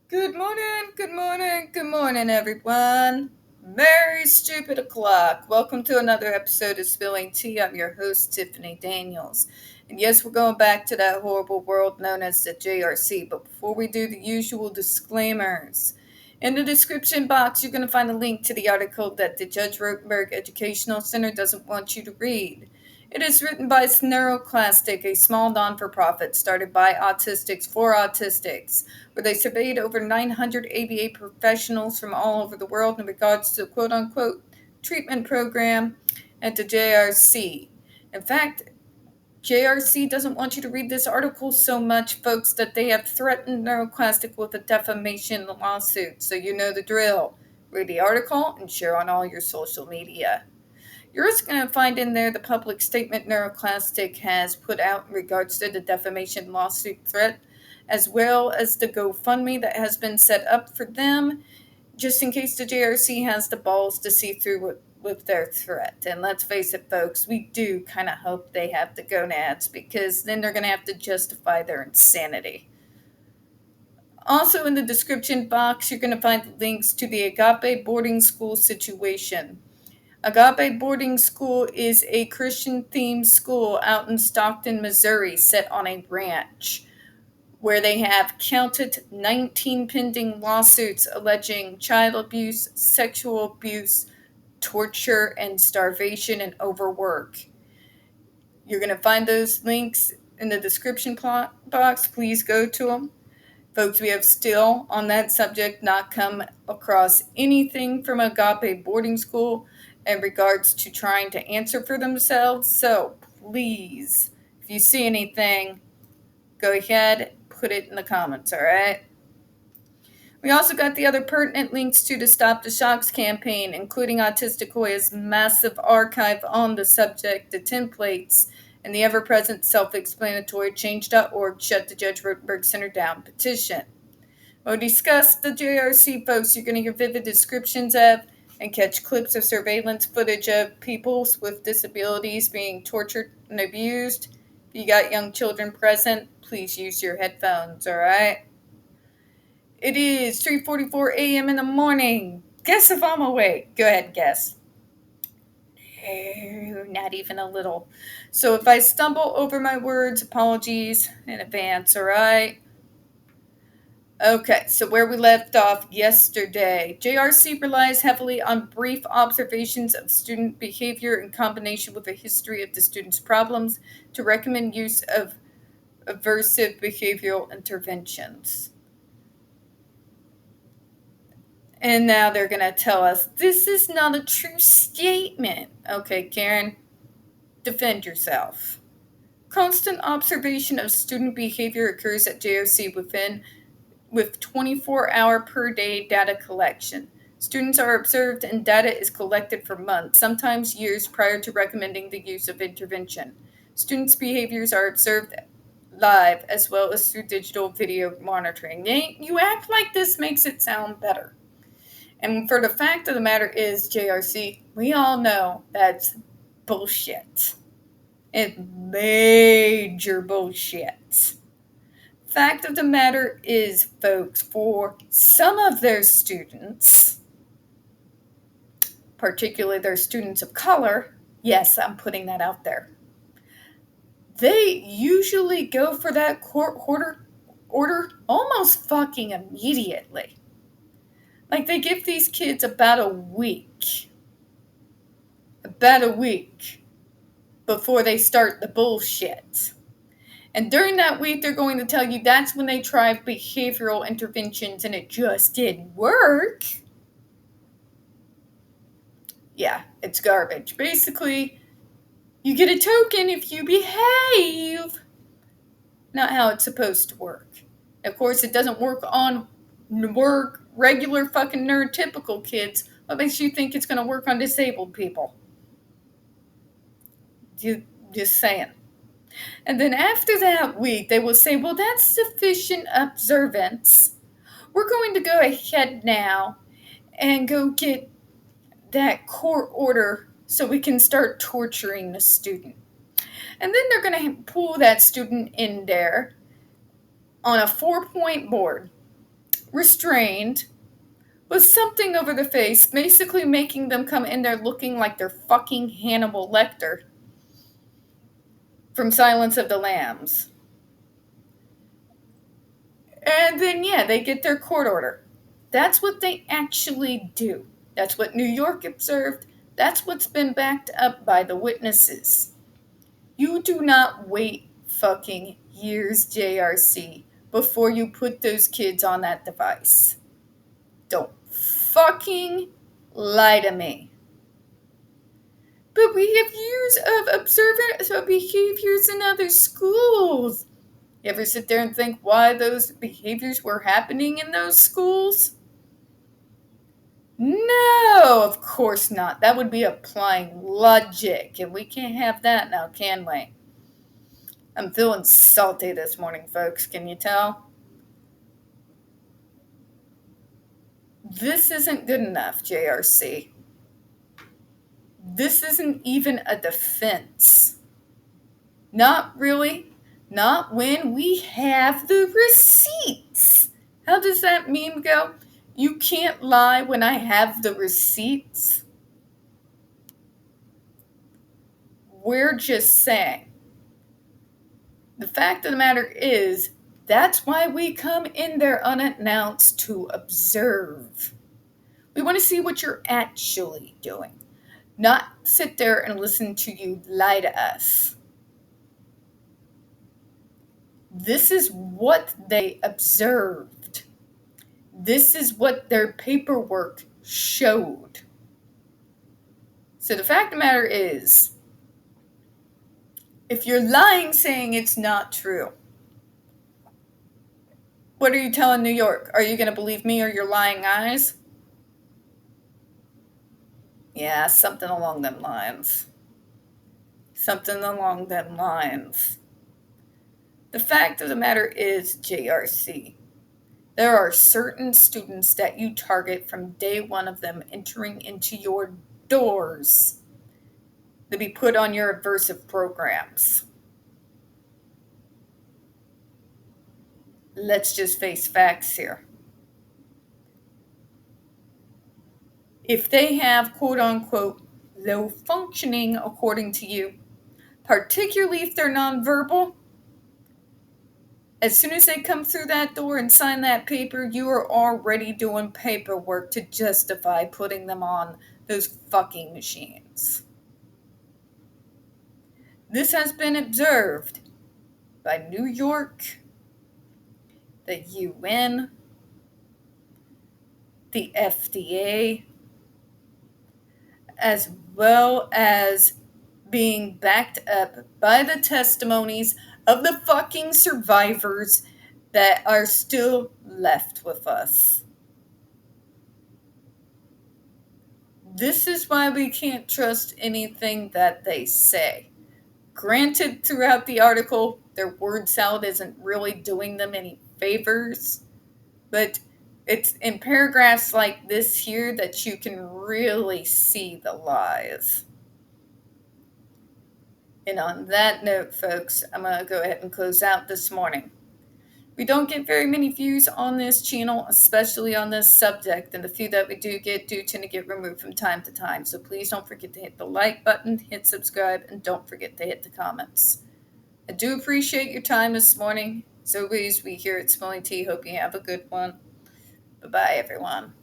Good morning, good morning, good morning, everyone. Very stupid o'clock. Welcome to another episode of Spilling Tea. I'm your host, Tiffany Daniels. And yes, we're going back to that horrible world known as the JRC. But before we do the usual disclaimers, in the description box, you're going to find a link to the article that the Judge Rotenberg Educational Center doesn't want you to read. It is written by NeuroClastic, a small non-for-profit started by autistics for autistics, where they surveyed over 900 ABA professionals from all over the world in regards to the quote-unquote treatment program at the JRC. In fact, JRC doesn't want you to read this article so much, folks, that they have threatened NeuroClastic with a defamation lawsuit. So you know the drill. Read the article and share on all your social media. You're also going to find in there the public statement NeuroClastic has put out in regards to the defamation lawsuit threat, as well as the GoFundMe that has been set up for them, just in case the JRC has the balls to see through with their threat. And let's face it, folks, we do kind of hope they have the gonads, because then they're going to have to justify their insanity. Also in the description box, you're going to find links to the Agape boarding school situation. Agape Boarding School is a Christian-themed school out in Stockton, Missouri, set on a ranch, where they have counted 19 pending lawsuits alleging child abuse, sexual abuse, torture, and starvation and overwork. You're going to find those links in the description box. Please go to them. Folks, we have still, on that subject, not come across anything from Agape Boarding School in regards to trying to answer for themselves. So please, if you see anything, go ahead, put it in the comments, all right? We also got the other pertinent links to the Stop the Shocks campaign, including Autistic Hoya's massive archive on the subject, the templates, and the ever-present self-explanatory change.org Shut the Judge Rotenberg Center Down petition. We'll discuss the JRC, folks. You're going to hear vivid descriptions of and catch clips of surveillance footage of people with disabilities being tortured and abused. If you got young children present, please use your headphones, all right? It is 3:44 a.m. in the morning. Guess if I'm awake. Go ahead, guess. No, not even a little. So if I stumble over my words, apologies in advance, all right? Okay, so where we left off yesterday, JRC relies heavily on brief observations of student behavior in combination with a history of the student's problems to recommend use of aversive behavioral interventions. And now they're going to tell us this is not a true statement. Okay, Karen, defend yourself. Constant observation of student behavior occurs at JRC with 24-hour per day data collection. Students are observed and data is collected for months, sometimes years prior to recommending the use of intervention. Students' behaviors are observed live as well as through digital video monitoring. You act like this makes it sound better. And for the fact of the matter is, JRC, we all know that's bullshit. It's major bullshit. Fact of the matter is, folks, for some of their students, particularly their students of color, yes, I'm putting that out there, they usually go for that court order almost fucking immediately. Like, they give these kids about a week before they start the bullshit. And during that week, they're going to tell you that's when they tried behavioral interventions and it just didn't work. Yeah, it's garbage. Basically, you get a token if you behave. Not how it's supposed to work. Of course, it doesn't work on regular fucking neurotypical kids. What makes you think it's going to work on disabled people? Just saying. And then after that week, they will say, well, that's sufficient observance. We're going to go ahead now and go get that court order so we can start torturing the student. And then they're going to pull that student in there on a 4-point board restrained, with something over their face, basically making them come in there looking like they're fucking Hannibal Lecter from Silence of the Lambs. And then, yeah, they get their court order. That's what they actually do. That's what New York observed. That's what's been backed up by the witnesses. You do not wait fucking years, JRC, before you put those kids on that device. Don't fucking lie to me. But we have years of observant behaviors in other schools. You ever sit there and think why those behaviors were happening in those schools? No, of course not. That would be applying logic, and we can't have that now, can we? I'm feeling salty this morning, folks. Can you tell? This isn't good enough, JRC. This isn't even a defense. Not really. Not when we have the receipts. How does that meme go? You can't lie when I have the receipts. We're just saying. The fact of the matter is, that's why we come in there unannounced to observe. We want to see what you're actually doing, not sit there and listen to you lie to us. This is what they observed. This is what their paperwork showed. So the fact of the matter is, if you're lying saying it's not true, what are you telling New York? Are you going to believe me or your lying eyes? Yeah, something along them lines. Something along them lines. The fact of the matter is, JRC, there are certain students that you target from day one of them entering into your doors to be put on your aversive programs. Let's just face facts here. If they have quote-unquote low functioning according to you, particularly if they're nonverbal, as soon as they come through that door and sign that paper, you are already doing paperwork to justify putting them on those fucking machines. This has been observed by New York, the UN, the FDA, as well as being backed up by the testimonies of the fucking survivors that are still left with us. This is why we can't trust anything that they say. Granted, throughout the article, their word salad isn't really doing them any favors, but it's in paragraphs like this here that you can really see the lies. And on that note, folks, I'm going to go ahead and close out this morning. We don't get very many views on this channel, especially on this subject, and the few that we do tend to get removed from time to time. So please don't forget to hit the like button, hit subscribe, and don't forget to hit the comments. I do appreciate your time this morning. As always, we here at Spilling Tea hope you have a good one. Bye-bye, everyone.